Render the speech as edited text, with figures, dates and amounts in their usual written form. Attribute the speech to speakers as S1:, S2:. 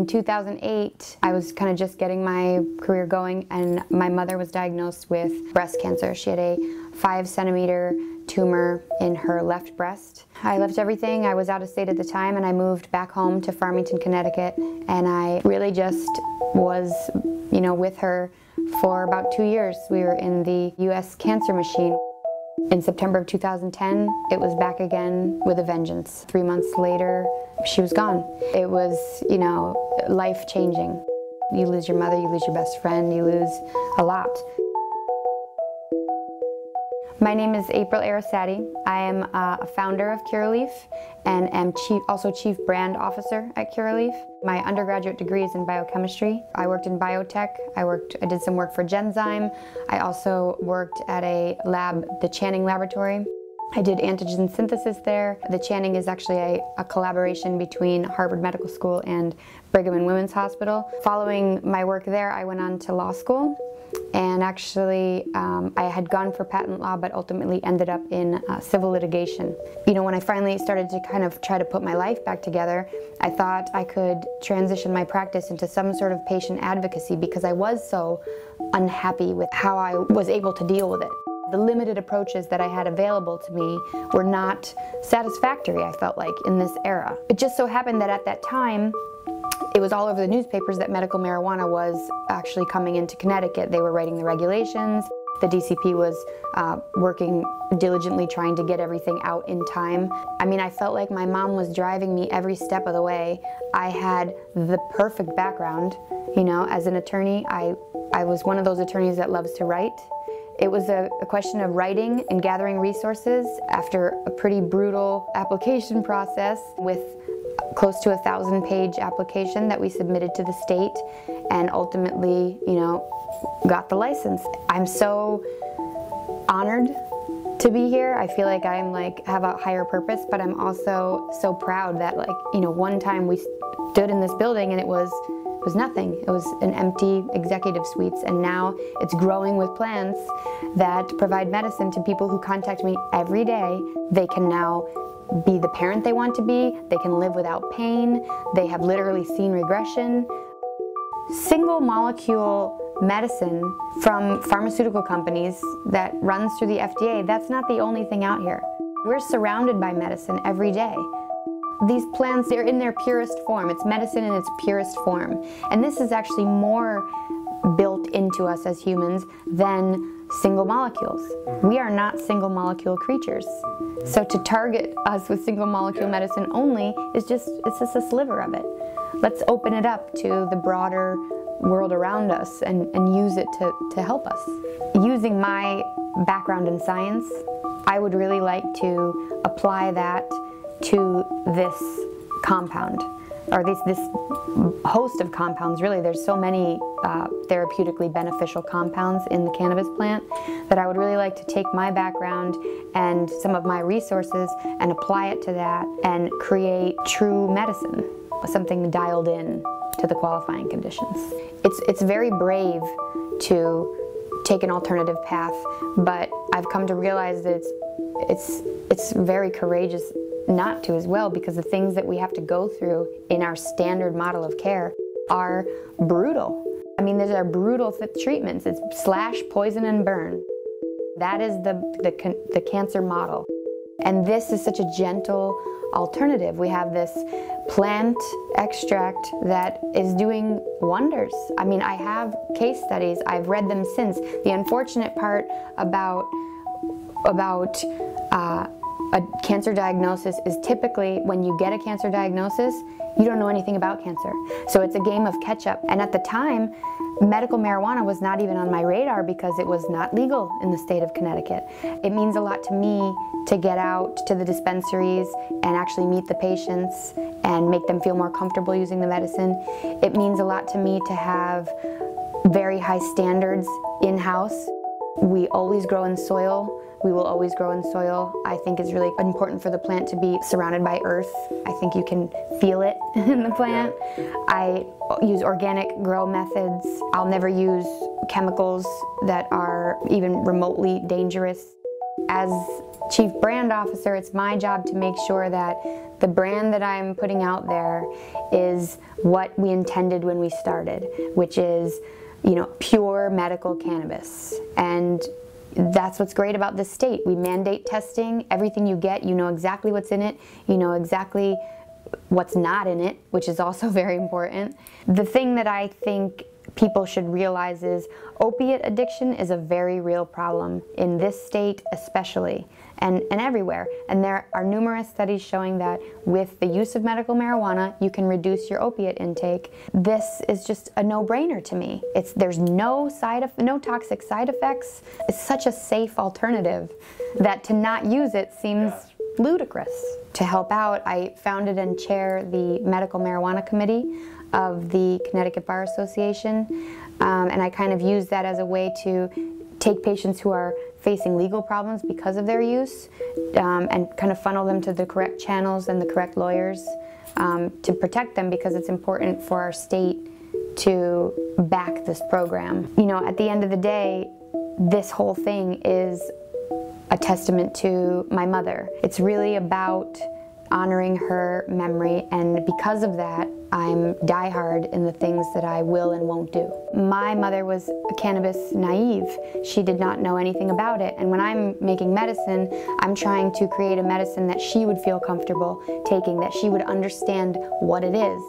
S1: In 2008, I was kind of just getting my career going, and my mother was diagnosed with breast cancer. She had a 5-centimeter tumor in her left breast. I left everything. I was out of state at the time, and I moved back home to Farmington, Connecticut, and I really just was, with her for about 2 years. We were in the U.S. cancer machine. In September of 2010, it was back again with a vengeance. 3 months later, she was gone. It was, life-changing. You lose your mother, you lose your best friend, you lose a lot. My name is April Arasati. I am a founder of Curaleaf and am also Chief Brand Officer at Curaleaf. My undergraduate degree is in biochemistry. I worked in biotech. I did some work for Genzyme. I also worked at a lab, the Channing Laboratory. I did antigen synthesis there. The Channing is actually a collaboration between Harvard Medical School and Brigham and Women's Hospital. Following my work there, I went on to law school. And actually, I had gone for patent law, but ultimately ended up in civil litigation. When I finally started to kind of try to put my life back together, I thought I could transition my practice into some sort of patient advocacy because I was so unhappy with how I was able to deal with it. The limited approaches that I had available to me were not satisfactory, I felt like, in this era. It just so happened that at that time, it was all over the newspapers that medical marijuana was actually coming into Connecticut. They were writing the regulations. The DCP was working diligently trying to get everything out in time. I felt like my mom was driving me every step of the way. I had the perfect background. As an attorney, I was one of those attorneys that loves to write. It was a question of writing and gathering resources after a pretty brutal application process with close to a 1,000-page application that we submitted to the state and ultimately, got the license. I'm so honored to be here. I feel like I'm have a higher purpose, but I'm also so proud that one time we stood in this building and it was nothing. It was an empty executive suites, and now it's growing with plans that provide medicine to people who contact me every day. They can now be the parent they want to be, they can live without pain, they have literally seen regression. Single molecule medicine from pharmaceutical companies that runs through the FDA, that's not the only thing out here. We're surrounded by medicine every day. These plants, they're in their purest form. It's medicine in its purest form. And this is actually more built into us as humans than single molecules. We are not single molecule creatures. So to target us with single molecule medicine only it's just a sliver of it. Let's open it up to the broader world around us and use it to help us. Using my background in science, I would really like to apply that to this compound, or this host of compounds, really. There's so many therapeutically beneficial compounds in the cannabis plant that I would really like to take my background and some of my resources and apply it to that and create true medicine, something dialed in to the qualifying conditions. It's very brave to take an alternative path, but I've come to realize that it's very courageous not to as well, because the things that we have to go through in our standard model of care are brutal. These are brutal treatments. It's slash, poison, and burn. That is the cancer model. And this is such a gentle alternative. We have this plant extract that is doing wonders. I have case studies. I've read them since. The unfortunate part about a cancer diagnosis is typically when you get a cancer diagnosis, you don't know anything about cancer. So it's a game of catch up. And at the time, medical marijuana was not even on my radar because it was not legal in the state of Connecticut. It means a lot to me to get out to the dispensaries and actually meet the patients and make them feel more comfortable using the medicine. It means a lot to me to have very high standards in-house. We always grow in soil. We will always grow in soil. I think it's really important for the plant to be surrounded by earth. I think you can feel it in the plant. I use organic grow methods. I'll never use chemicals that are even remotely dangerous. as Chief Brand Officer, it's my job to make sure that the brand that I'm putting out there is what we intended when we started, which is, you know, pure medical cannabis. And that's what's great about this state. We mandate testing. Everything you get, you know exactly what's in it. You know exactly what's not in it, which is also very important. The thing that I think people should realize is opiate addiction is a very real problem in this state especially, and everywhere. And there are numerous studies showing that with the use of medical marijuana, you can reduce your opiate intake. This is just a no-brainer to me. There's no toxic side effects. It's such a safe alternative that to not use it seems ludicrous. To help out, I founded and chair the Medical Marijuana Committee of the Connecticut Bar Association, and I kind of use that as a way to take patients who are facing legal problems because of their use and kind of funnel them to the correct channels and the correct lawyers to protect them, because it's important for our state to back this program. You know, at the end of the day, this whole thing is a testament to my mother. It's really about honoring her memory, and because of that, I'm diehard in the things that I will and won't do. My mother was cannabis naive. She did not know anything about it, and when I'm making medicine, I'm trying to create a medicine that she would feel comfortable taking, that she would understand what it is.